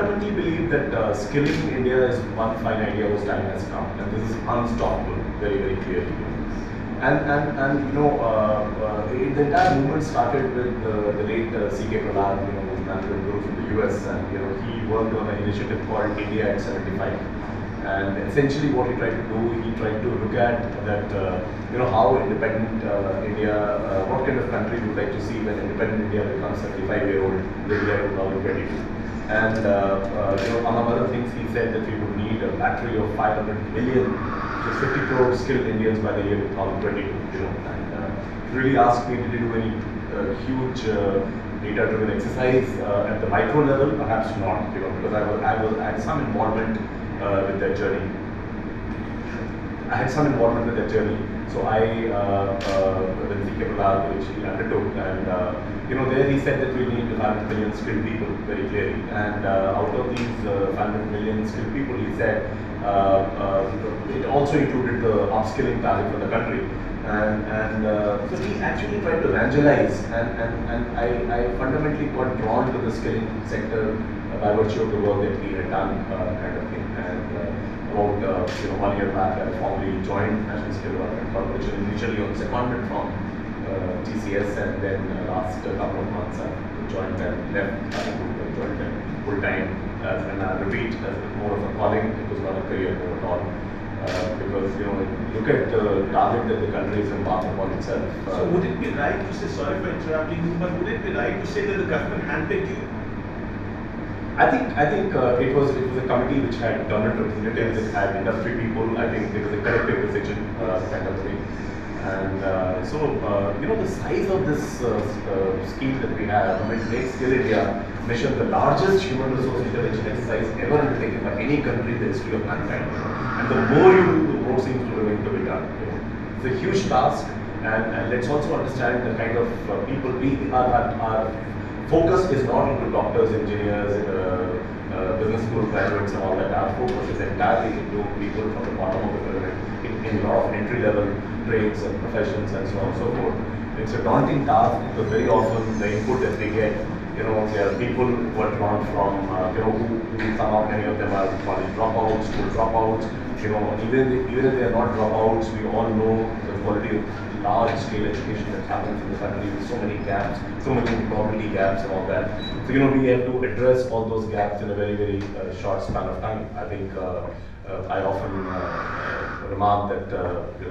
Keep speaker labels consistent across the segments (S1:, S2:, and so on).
S1: fundamentally believe that skilling India is one fine idea whose time has come, and this is unstoppable, very, very clearly. The entire movement started with the late C.K. Prahlad, who's management guru from the US, and he worked on an initiative called India at 75. And essentially, what he tried to do, he tried to look at that, how independent India, what kind of country we would like to see when independent India becomes 75-year-old in the year 2022. And among other things, he said that we would need a battery of 500 million to 50 crore skilled Indians by the year 2022. And really asked me, did he do any huge data-driven exercise at the micro level? Perhaps not, because I had some involvement with that journey. So I, with C.K. Prahlad, which he undertook, and there he said that we need 500 million skilled people, very clearly. And out of these 500 million skilled people, he said it also included the upskilling target for the country. And so he actually tried to evangelize, and I fundamentally got drawn to the skilling sector by virtue of the work that he had done, kind of thing. And about 1 year back, I formally joined National Skill Development Corporation, initially on secondment from TCS, and then last couple of months I joined them, joined them full time, and I repeat, as more of a calling. It was not a career move at all. Because look at the target that the country is embarked upon itself.
S2: So would it be right to say, sorry for interrupting you, but would it be right to say that the government handpicked you?
S1: I think it was a committee which had government representatives, it had industry people. I think it was a collective decision, kind of thing. And the size of this scheme that we have, Make Skill India mission, the largest human resource intervention exercise ever undertaken by any country in the history of mankind. And the more you do, the more seems to remain to be done. It's a huge task, and let's also understand the kind of people our focus is not into doctors, engineers, business school graduates and all that. Our focus is entirely into people from the bottom of the pyramid, in a lot of entry-level trades and professions and so on and so forth. It's a daunting task because very often the input that they get, there are people who are drawn from, who somehow many of them are college dropouts, school dropouts. Even if they are not dropouts, we all know the quality of large-scale education that happens in the country with so many gaps, so many employability gaps and all that. So we have to address all those gaps in a very, very short span of time. I think I often remark that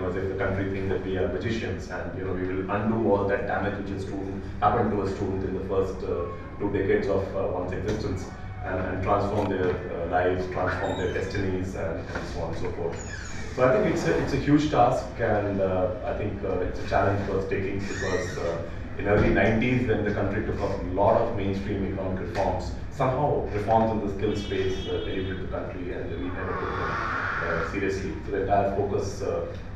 S1: as if the country thinks that we are magicians, and we will undo all that damage which happened to a student in the first 2 decades of one's existence, and transform their lives, transform their destinies, and so on and so forth. So I think it's a huge task, and I think it's a challenge worth taking, because in early 90s, when the country took up a lot of mainstream economic reforms, somehow reforms in the skill space delivered the country, and we never took them seriously. So the entire focus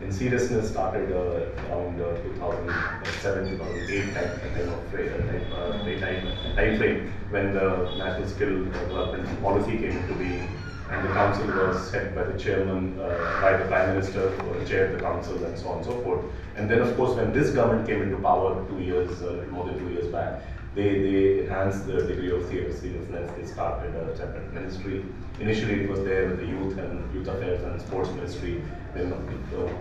S1: in seriousness started around 2007, 2008 time frame, when the National Skill Development Policy came into being. And the council was headed by the chairman, by the Prime Minister, who chaired the council, and so on and so forth. And then, of course, when this government came into power more than 2 years back, they enhanced the degree of seriousness. They started a separate ministry. Initially, it was there with the Youth and Youth Affairs and Sports Ministry. Then,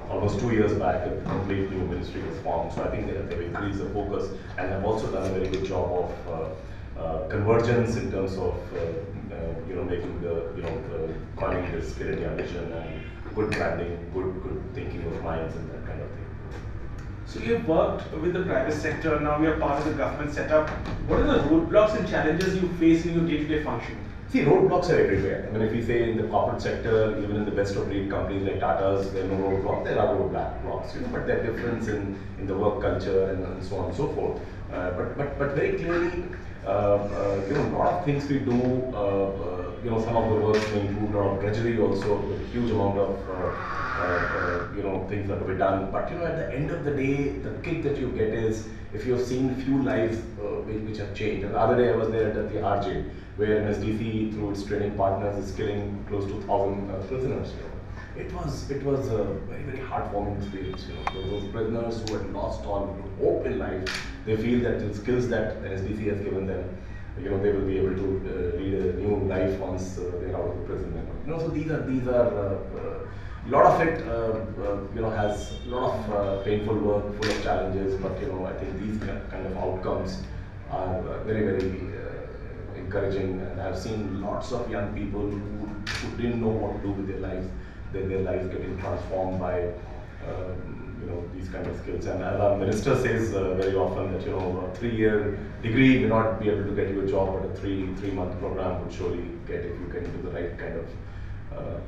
S1: almost 2 years back, a complete new ministry was formed. So I think they've increased the focus, and have also done a very good job of convergence in terms of making calling this Skill India mission, and good branding, good thinking of minds, and that kind of thing.
S2: So you've worked with the private sector, now you're part of the government setup. What are the roadblocks and challenges you face in your day-to-day function?
S1: See, roadblocks are everywhere. I mean, if you say in the corporate sector, even in the best-of-breed companies like Tata's, there are no roadblocks. There are roadblocks, but there are difference in the work culture and so on and so forth. But very clearly, a lot of things we do. Some of the work may include a lot of drudgery also, with a huge amount of things that to be done. But at the end of the day, the kick that you get is if you have seen few lives which have changed. And the other day I was there at the RJ, where NSDC, through its training partners, is skilling close to 1,000 prisoners. It was a very, very heartwarming experience. Those prisoners who had lost all hope in life, they feel that the skills that NSDC has given them they will be able to lead a new life once they're out of the prison. So these are a lot of it, has a lot of painful work, full of challenges. But I think these kind of outcomes are very, very encouraging. And I've seen lots of young people who didn't know what to do with their lives, their lives getting transformed by these kind of skills. And as our minister says very often that a 3-year degree may not be able to get you a job, but a three-month program would surely get, if you can do the right kind of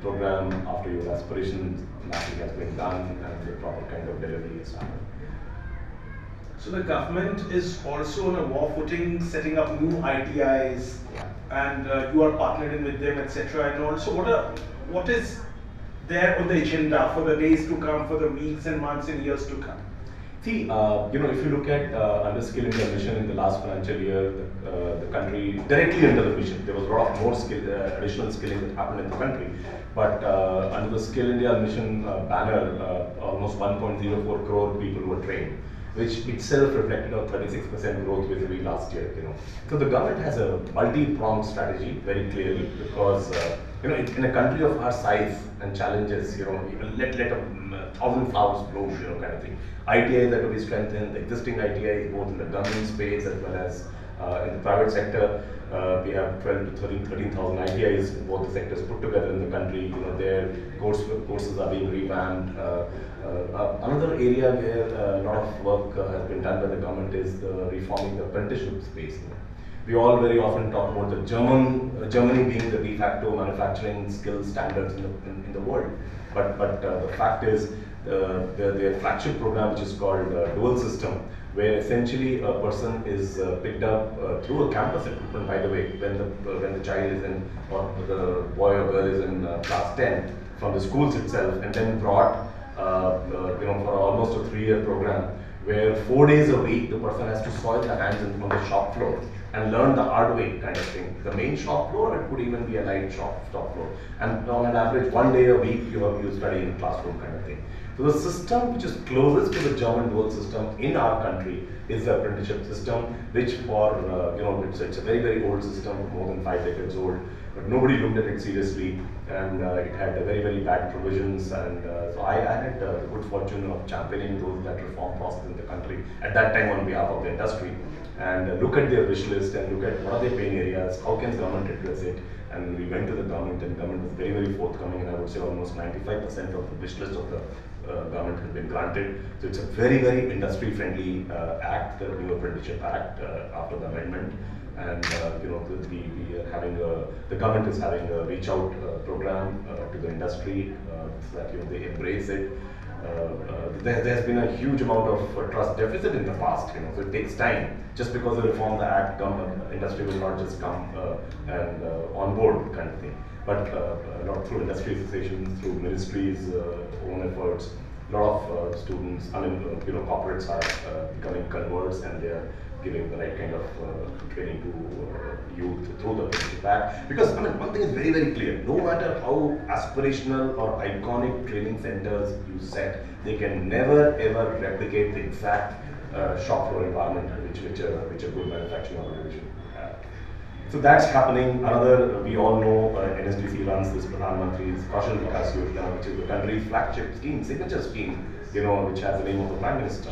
S1: program after your aspirations mapping has been done and the proper kind of delivery is done.
S2: So the government is also on a war footing, setting up new ITIs, and you are partnered in with them, etc. And also, what is there on the agenda for the days to come, for the weeks and months and years to come?
S1: See, if you look at under Skill India mission in the last financial year, the country directly under the mission, there was a lot of more additional skilling that happened in the country. But under the Skill India mission banner, almost 1.04 crore people were trained, which itself reflected a 36% growth vis-a-vis last year. So the government has a multi-pronged strategy very clearly, because in a country of our size and challenges, let 1,000 flowers bloom, kind of thing. ITIs that to be strengthened, the existing ITIs both in the government space as well as in the private sector. We have 12 to 13,000 ITIs in both the sectors put together in the country. Their courses are being revamped. Another area where a lot of work has been done by the government is reforming the apprenticeship space. We all very often talk about the Germany being the de facto manufacturing skills standards in the world. But the fact is, their flagship program, which is called Dual System, where essentially a person is picked up through a campus recruitment, by the way, when the child is in, or the boy or girl is in class 10 from the schools itself, and then brought for almost a 3-year program, where 4 days a week the person has to soil their hands on the shop floor and learn the hard way kind of thing. The main shop floor, it could even be a light shop floor. And on an average, 1 day a week you study in classroom kind of thing. So the system which is closest to the German dual system in our country is the apprenticeship system, which for, it's a very, very old system, more than 5 decades old, but nobody looked at it seriously, and it had very, very bad provisions. And so I had the good fortune of championing that reform process in the country at that time on behalf of the industry, and look at their wish list and look at what are their pain areas, how can government address it. And we went to the government, and government was very, very forthcoming, and I would say almost 95% of the wish list of the government has been granted. So it's a very, very industry-friendly act, the new Apprenticeship Act, after the amendment. And we are having the government is having a reach-out program to the industry, so that they embrace it. There's been a huge amount of trust deficit in the past, so it takes time. Just because they reform the act, industry will not just come and on board kind of thing. But a lot through industry associations, through ministries' own efforts, a lot of students, corporates are becoming converts, and they are giving the right kind of training to youth through the Apprenticeship Act. Because one thing is very, very clear: no matter how aspirational or iconic training centers you set, they can never ever replicate the exact shop floor environment which a good manufacturing organization would have. So that's happening. Another, we all know, NSDC runs this Part-1's Kaushal Vikas Yojana, which is the country's flagship scheme, signature scheme, which has the name of the Prime Minister.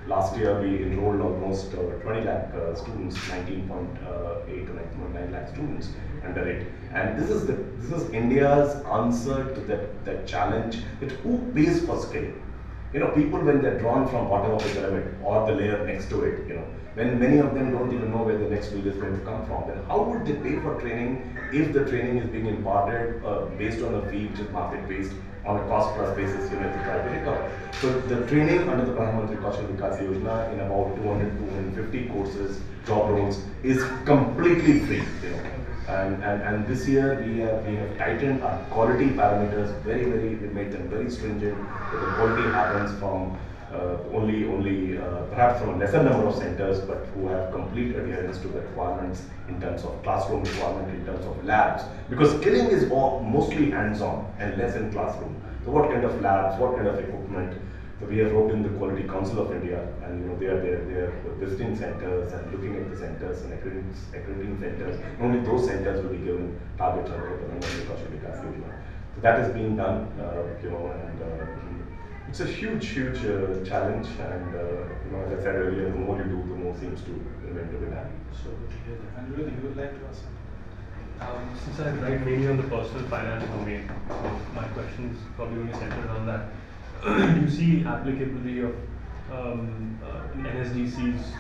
S1: Last year we enrolled almost 20 lakh students, 19.8 or 19.9 lakh students under it. And this is India's answer to that challenge, that who pays for skilling? People, when they're drawn from bottom of the pyramid or the layer next to it, when many of them don't even know where the next wheel is going to come from, then how would they pay for training if the training is being imparted based on a fee which is market based on a cost plus basis, if you try to recover. So the training under the Part-1 Kaushal Vikas Yojana in about 250 courses, job roles, is completely free. And this year we have tightened our quality parameters very, we made them very stringent. So the quality happens from only perhaps from a lesser number of centers, but who have complete adherence to the requirements in terms of classroom requirement, in terms of labs, because skilling is mostly hands-on and less in classroom. So what kind of labs, what kind of equipment, So we have wrote in the Quality Council of India, and they are visiting centers and looking at the centers and accrediting centers. Only those centers will be given targets under the Pradhan Mantri Kaushal Vikas Yojana. So that is being done, and it's a huge challenge. And as I said earlier, the more you do, the more seems to remain to be done.
S2: So good to hear that. And you would like to ask something?
S3: Since I write mainly on the personal finance domain, so my question is probably only centered on that. Do you see applicability of NSDC's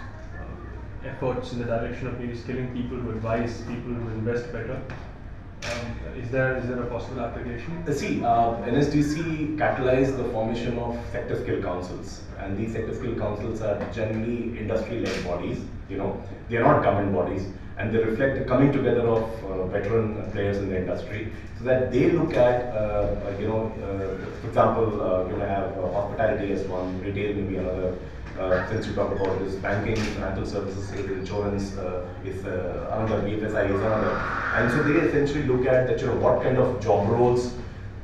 S3: efforts in the direction of maybe skilling people to advise people to invest better? Is there a possible application?
S1: See, NSDC catalyzed the formation of sector skill councils, and these sector skill councils are generally industry-led bodies. They are not government bodies, and they reflect the coming together of veteran players in the industry, so that they look at, for example, you may have hospitality as one, retail maybe another. Since you talk about this, banking, financial services, insurance is another, BFSI is another, and so they essentially look at that, what kind of job roles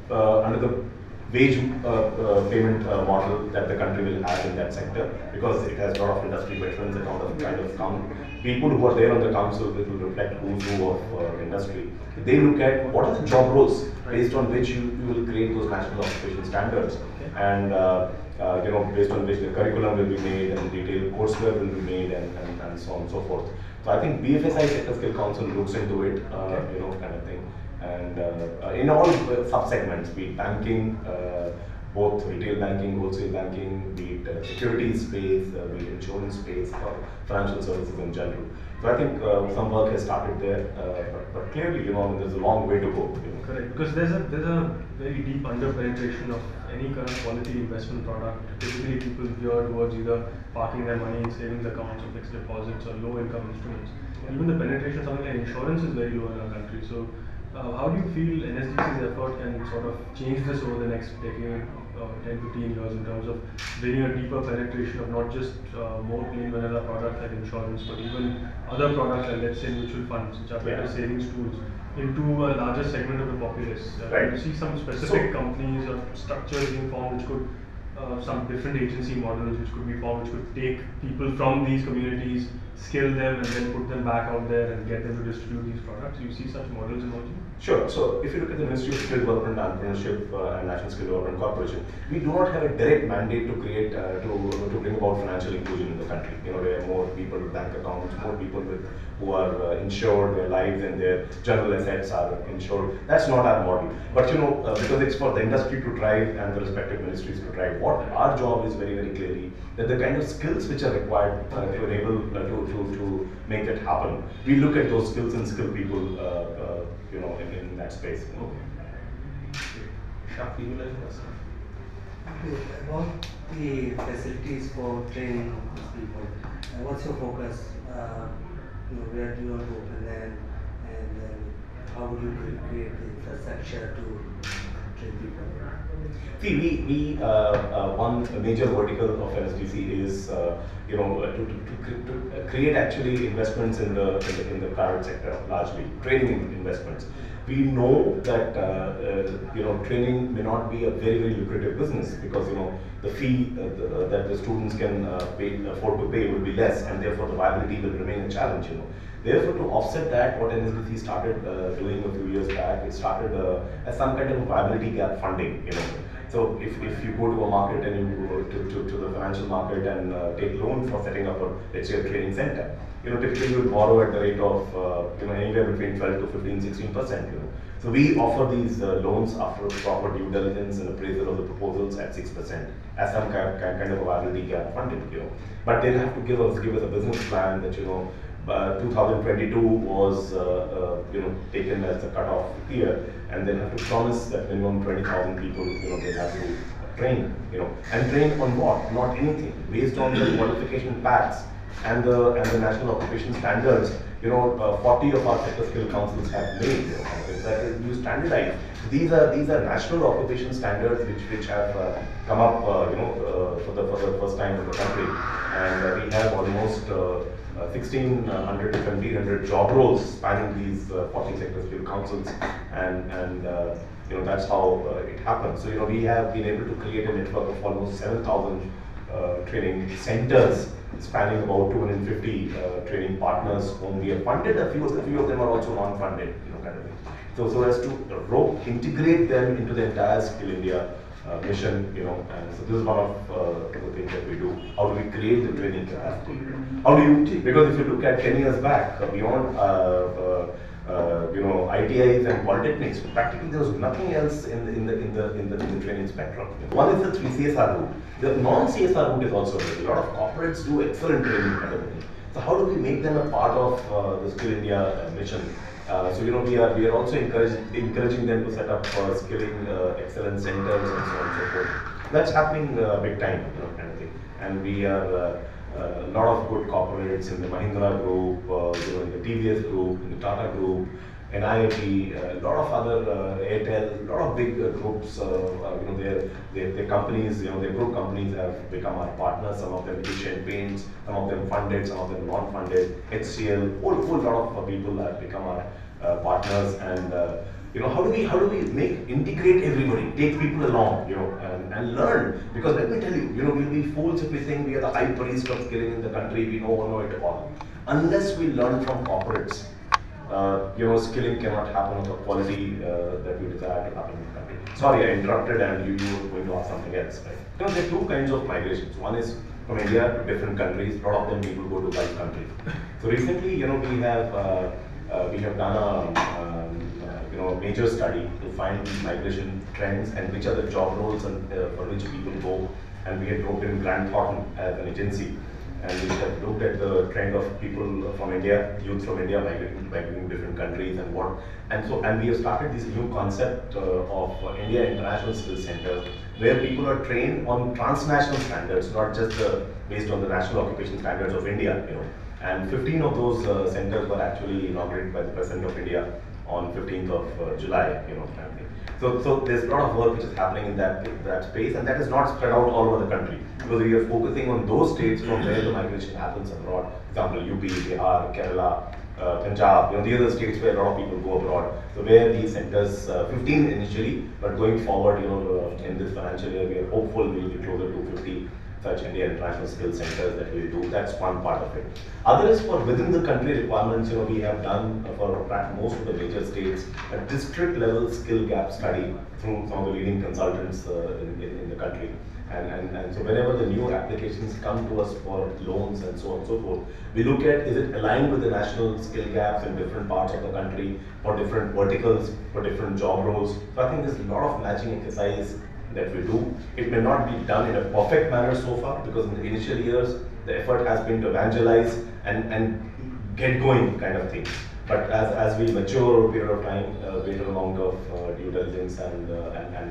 S1: under the wage payment model that the country will have in that sector, because it has a lot of industry veterans and all of kind of people who are there on the council that will reflect who's who of industry. They look at what are the job roles based on which you will create those national occupation standards, and based on which the curriculum will be made and detailed courseware will be made, and so on and so forth. So I think BFSI Sector Skill Council looks into it, kind of thing. And in all sub-segments, be it banking, both retail banking, wholesale banking, be it securities space, be it insurance space, or financial services in general. So I think some work has started there, but clearly, there's a long way to go.
S3: Correct, because there's a very deep under-penetration of any kind of quality investment product. Typically, people veer towards either parking their money in savings accounts or fixed deposits or low-income instruments. Even the penetration of something like insurance is very low in our country. So, how do you feel NSDC's effort can sort of change this over the next decade, 10-15 years, in terms of bringing a deeper penetration of not just more plain vanilla products like insurance, but even other products like, let's say, mutual funds, which are better savings tools, into a larger segment of the populace?
S1: Right.
S3: Do you see some specific companies or structures being formed which could, some different agency models which could be formed, which could take people from these communities, skill them, and then put them back out there and get them to distribute these products? Do you see such models emerging?
S1: Sure. So if you look at the Ministry of Skill Development, Entrepreneurship and National Skill Development Corporation, we do not have a direct mandate to create, to bring about financial inclusion in the country. There are more people with bank accounts, more people who are insured, their lives and their general assets are insured. That's not our model. But because it's for the industry to drive and the respective ministries to drive, what our job is very, very clearly that the kind of skills which are required to enable to make that happen, we look at those skills and skill people, in that space.
S2: Shafi, you like to ask?
S4: About the facilities for training these people, what's your focus? Where do you want to open them, and then how would you create the infrastructure to train people?
S1: See, we one major vertical of NSDC is to create actually investments in the private sector, largely training investments. We know that training may not be a very lucrative business, because the fee that the students can afford to pay will be less, and therefore the viability will remain a challenge. Therefore, to offset that, what NSDC started doing a few years back, it started as some kind of a viability gap funding. So if you go to a market and you go to the financial market and take loan for setting up let's say a training center, typically you will borrow at the rate of anywhere between 12 to 15-16%. So we offer these loans after proper due diligence and appraisal of the proposals at 6% as some kind of a viability gap funding. But they'll have to give us a business plan that 2022 was taken as the cutoff year, and they have to promise that minimum 20,000 people they have to train, and train on what? Not anything, based on the qualification packs and the national occupation standards. 40 of our sector skill councils have made that you standardize. These are national occupation standards which have come up for the first time in the country, and we have almost 1,600 to 1,700 job roles spanning these 40 sector skill councils, and That's how it happens. So we have been able to create a network of almost 7,000 training centers spanning about 250 training partners whom we have funded. A few of them are also non-funded, kind of thing. So as to integrate them into the entire Skill India mission, and so this is one of the things that we do. How do we create the training capacity? How do you? Because if you look at 10 years back, beyond ITIs and polytechnics, practically there was nothing else in the training spectrum. One is the 3 CSR route. The non-CSR route is also there. A lot of corporates do excellent training kind of thing. So how do we make them a part of the Skill India mission? So we are also encouraging them to set up skilling excellence centers and so on and so forth. That's happening big time, kind of thing. And we are a lot of good corporates in the Mahindra group, in the TVS group, in the Tata group, NIIT, a lot of other Airtel, a lot of big groups. Their companies, their group companies have become our partners. Some of them Asian Paints, some of them funded, some of them non-funded. HCL, whole lot of people have become our partners. And how do we integrate everybody, take people along, and learn? Because let me tell you, we'll be fools if we think we are the high priest of skilling in the country. We know it all. Unless we learn from corporates, skilling cannot happen of the quality that we desire to happen in the country. Sorry, I interrupted, and you were going to ask something else, right? There are two kinds of migrations. One is from India to different countries. A lot of them people go to 5 countries. So recently, we have done a major study to find these migration trends and which are the job roles and for which people go. And we had brought in Grant Thornton as an agency, and we have looked at the trend of people from India, youth from India migrating to different countries and we have started this new concept of India International Skills Center, where people are trained on transnational standards, not just based on the national occupation standards of India. And 15 of those centers were actually inaugurated by the President of India on 15th of July. So there's a lot of work which is happening in that space, and that is not spread out all over the country, because we are focusing on those states from where the migration happens abroad. For example, UP, Bihar, Kerala, Punjab, the other states where a lot of people go abroad. So where these centers, 15 initially, but going forward, in this financial year, we are hopeful we'll be closer to 50 such India International Skills Centers that we'll do. That's one part of it. Other is for within the country requirements. We have done for most of the major states a district level skill gap study through some of the leading consultants in the country. And so whenever the new applications come to us for loans and so on and so forth, we look at, is it aligned with the national skill gaps in different parts of the country, for different verticals, for different job roles. So I think there's a lot of matching exercise that we do. It may not be done in a perfect manner so far, because in the initial years, the effort has been to evangelize and get going kind of thing. But as we mature over a period of time, greater amount of due diligence and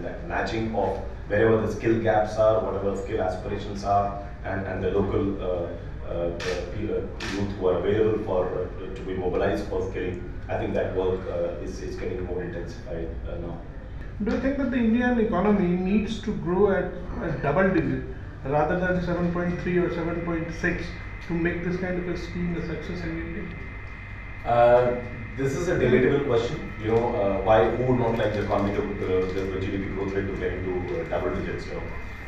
S1: that matching of wherever the skill gaps are, whatever skill aspirations are, and the local youth who are available to be mobilized for skilling, I think that work is getting more intensified now.
S5: Do you think that the Indian economy needs to grow at a double digit rather than 7.3 or 7.6 to make this kind of a scheme a success in India?
S1: This is a debatable question. Why who would not like the economy to the GDP growth rate to get into double digits?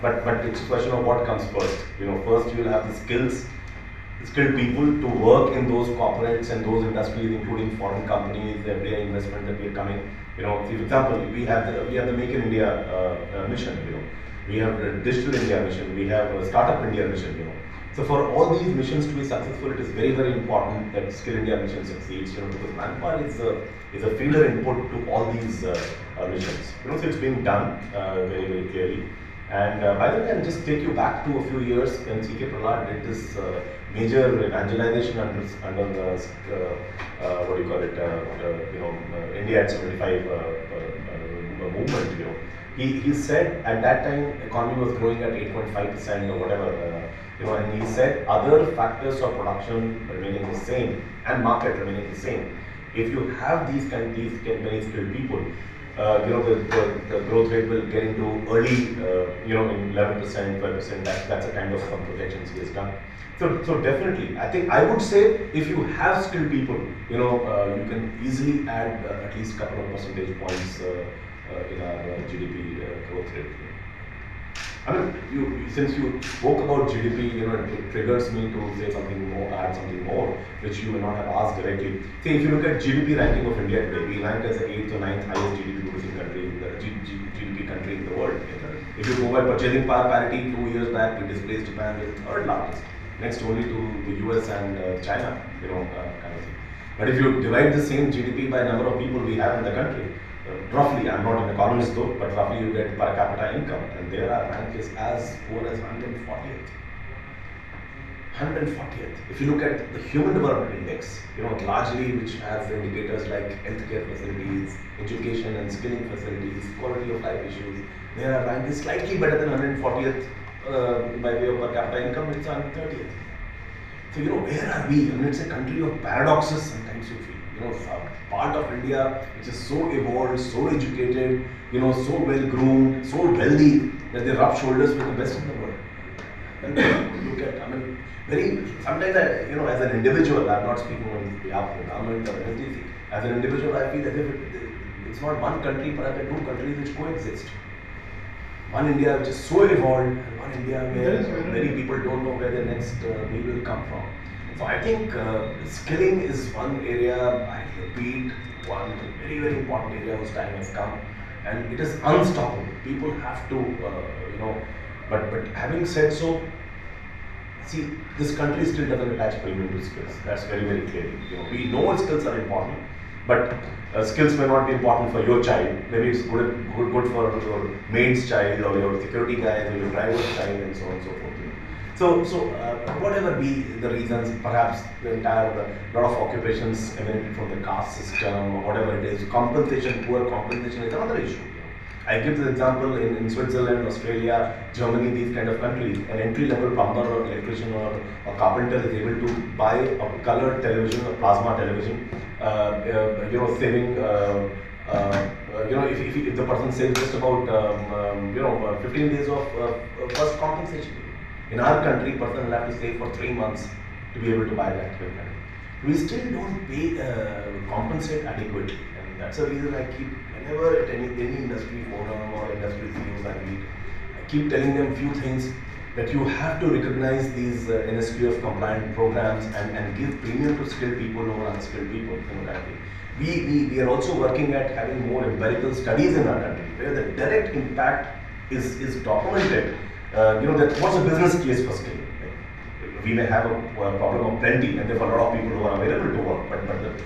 S1: But it's a question of what comes first. First you will have the skilled people to work in those corporates and those industries, including foreign companies, the FDI investment that we are coming. See, for example, we have the Make in India mission. We have the Digital India mission. We have a Startup India mission. So for all these missions to be successful, it is very, very important that Skill India mission succeeds. Because manpower is a feeder input to all these missions. So it's being done very, very clearly. And by the way, I'll just take you back to a few years when C.K. Prahlad did this major evangelization under what do you call it, India at 75 movement. He said at that time economy was growing at 8.5% or whatever, and he said other factors of production remaining the same and market remaining the same. If you have these many skilled people, the growth rate will get into early, in 11%, 12%. That's a kind of some projections he has done. So definitely, I would say if you have skilled people, you can easily add at least a couple of percentage points in our GDP growth rate. I mean, since you spoke about GDP, it triggers me to say something more, add something more, which you may not have asked directly. See, if you look at GDP ranking of India today, we rank as the 8th or 9th highest GDP producing country in the GDP country in the world. If you go by purchasing power parity, 2 years back, we displaced Japan as the 3rd largest, next only to the US and China, kind of thing. But if you divide the same GDP by number of people we have in the country, roughly, I'm not an economist though, but roughly you get per capita income, and there our rank is as poor as 140th. 140th. If you look at the Human Development Index, largely which has indicators like healthcare facilities, education and skilling facilities, quality of life issues, there our rank is slightly better than 140th by way of per capita income, it's 130th. So, where are we? I mean, it's a country of paradoxes sometimes you feel. Part of India which is so evolved, so educated, so well groomed, so wealthy that they rub shoulders with the best in the world. And look at, sometimes as an individual, I'm not speaking on behalf of the government or NSDC, as an individual I feel as if it's not one country, perhaps there are 2 countries which coexist. One India which is so evolved, and one India where many people don't know where their next meal will come from. So I think skilling is one area, I repeat, one very, very important area whose time has come, and it is unstoppable. People have to, but having said so, see, this country still doesn't attach premium to skills. That's very, very clearly. We know skills are important, but skills may not be important for your child. Maybe it's good for your maid's child or your security guy or your driver's child and so on and so forth. So whatever be the reasons, perhaps the entire lot of occupations emanated from the caste system or whatever it is, compensation, poor compensation is another issue. I give this example in Switzerland, Australia, Germany, these kind of countries, an entry-level plumber or electrician or carpenter is able to buy a colored television, a plasma television, saving, if the person saves just about, 15 days of first compensation. In our country, person will have to save for 3 months to be able to buy that equipment. We still don't pay, compensate adequately, and that's the reason I keep, whenever at any industry forum or industry CEOs I meet, I keep telling them few things, that you have to recognize these NSQF compliant programs and give premium to skilled people over unskilled people. We are also working at having more empirical studies in our country where the direct impact is documented. That what's a business case for skill? We may have a problem of plenty, and therefore a lot of people who are available to work. But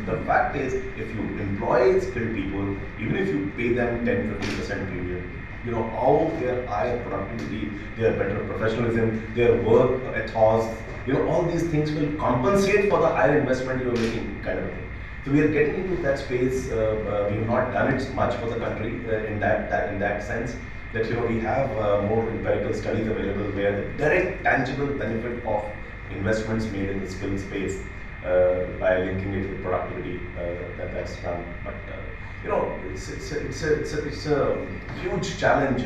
S1: the fact is, if you employ skilled people, even if you pay them 10-15% premium, how their higher productivity, their better professionalism, their work ethos, all these things will compensate for the higher investment you are making, kind of thing. So we are getting into that space. We have not done it much for the country in that sense. That we have more empirical studies available where the direct tangible benefit of investments made in the skill space by linking it with productivity that's done. But it's a huge challenge.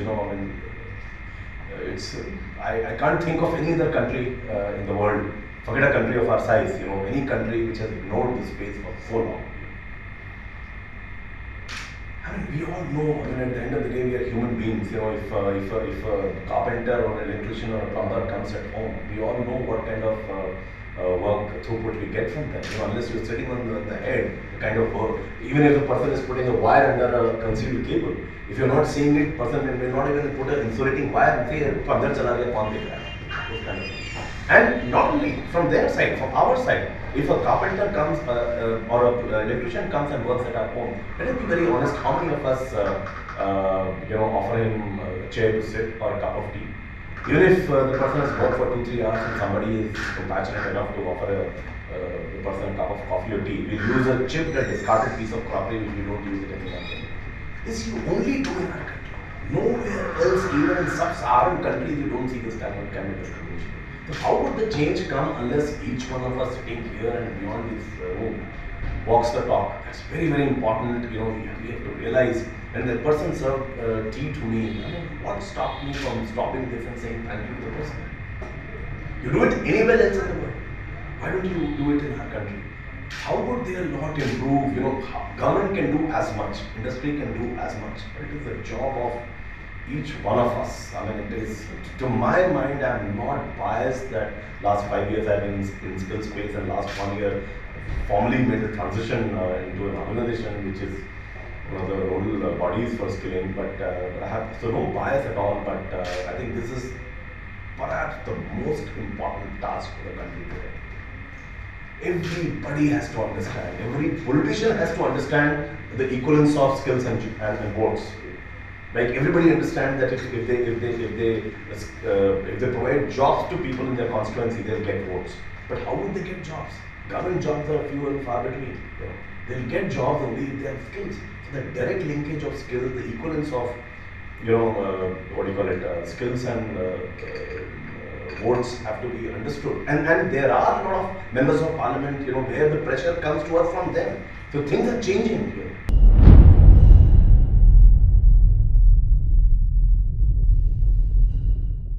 S1: I can't think of any other country in the world. Forget a country of our size. Any country which has ignored this space for so long. We all know, at the end of the day, we are human beings. If a carpenter or an electrician or a plumber comes at home, we all know what kind of work throughput we get from them. Unless you're sitting on the head, the kind of work, even if the person is putting a wire under a concealed cable, if you're not seeing it, person may not even put an insulating wire and say, "Andar chala gaya, kaun dekh raha hai?" Those kind of things. And not only from their side, from our side. If a carpenter comes or an electrician comes and works at our home, let us be very honest, how many of us offer him a chair to sit or a cup of tea? Even if the person has worked for 2-3 hours and somebody is compassionate enough to offer the person a cup of coffee or tea, we'll use a chipped and discarded piece of crockery which we don't use it anymore. This you only do in our country. Nowhere else, even in sub-Saharan countries, you don't see this kind of discrimination. So how would the change come unless each one of us sitting here and beyond this room walks the talk? That's very, very important. We have to realize when the person served tea to me, what stopped me from stopping this and saying thank you to the person? You do it anywhere else in the world. Why don't you do it in our country? how would they not improve? You know, government can do as much, industry can do as much, but it is the job of each one of us. I mean, it is, to my mind, I'm not biased that last 5 years I've been in skill space, and last 1 year formally made the transition into an organization which is one of the role bodies for skilling, but I have so no bias at all, but I think this is perhaps the most important task for the country today. Everybody has to understand, every politician has to understand the equivalence of skills and votes. Like, everybody understands that if they provide jobs to people in their constituency, they'll get votes. But how will they get jobs? Government jobs are few and far between. You know, they'll get jobs only if they have skills. So the direct linkage of skills, the equivalence of, you know, what do you call it, skills and votes have to be understood. And there are a lot of members of parliament, you know, where the pressure comes to us from them. So things are changing here.